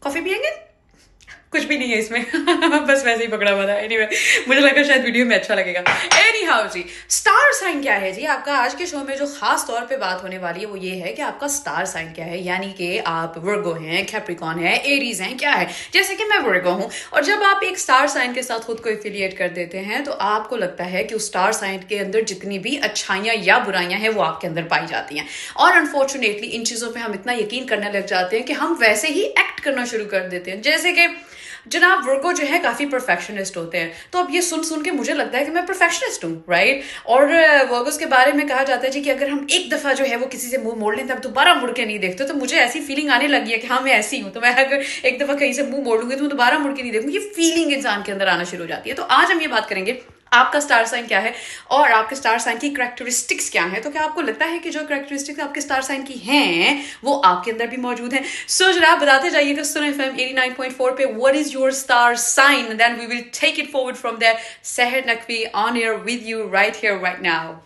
Coffee पियेंगे? कुछ भी नहीं है इसमें बस वैसे ही पकड़ा हुआ था. एनीवे मुझे लगा शायद वीडियो में अच्छा लगेगा. एनी हाउ जी, स्टार साइन क्या है जी? आपका आज के शो में जो खास तौर पे बात होने वाली है वो ये है कि आपका स्टार साइन क्या है, यानी कि आप वर्गो हैं, कैप्रिकॉर्न है, एरीज हैं, क्या है. जैसे कि मैं वर्गो हूँ, और जब आप एक स्टार साइन के साथ खुद को एफिलिएट कर देते हैं तो आपको लगता है कि उस स्टार साइन के अंदर जितनी भी अच्छाइयाँ या बुराइयाँ हैं वो आपके अंदर पाई जाती हैं. और अनफॉर्चुनेटली इन चीज़ों पर हम इतना यकीन करने लग जाते हैं कि हम वैसे ही एक्ट करना शुरू कर देते हैं. जैसे कि जनाब वर्गो जो है काफ़ी परफेक्शनिस्ट होते हैं, तो अब ये सुन सुन के मुझे लगता है कि मैं परफेक्शनिस्ट हूँ, राइट. और वर्गोस के बारे में कहा जाता है जी कि अगर हम एक दफ़ा जो है वो किसी से मुंह मोड़ लें तब दोबारा मुड़ के नहीं देखते. तो मुझे ऐसी फीलिंग आने लगी है कि हाँ मैं ऐसी हूँ, तो मैं अगर एक दफ़ा कहीं से मुंह मोड़ लूँगी तो मैं दोबारा मुड़ के नहीं देखूँगी. ये फीलिंग इंसान के अंदर आना शुरू हो जाती है. तो आज हम ये बात करेंगे आपका स्टार साइन क्या है और आपके स्टार साइन की करैक्टरिस्टिक्स क्या हैं. तो क्या आपको लगता है कि जो करैक्टरिस्टिक्स आपके स्टार साइन की हैं वो आपके अंदर भी मौजूद हैं? सो जरा आप बताते जाइएगा सुनो एफएम 89.4 पे what is your star sign, then we will take it forward from there. Sahar Naqvi on air with you right here right now.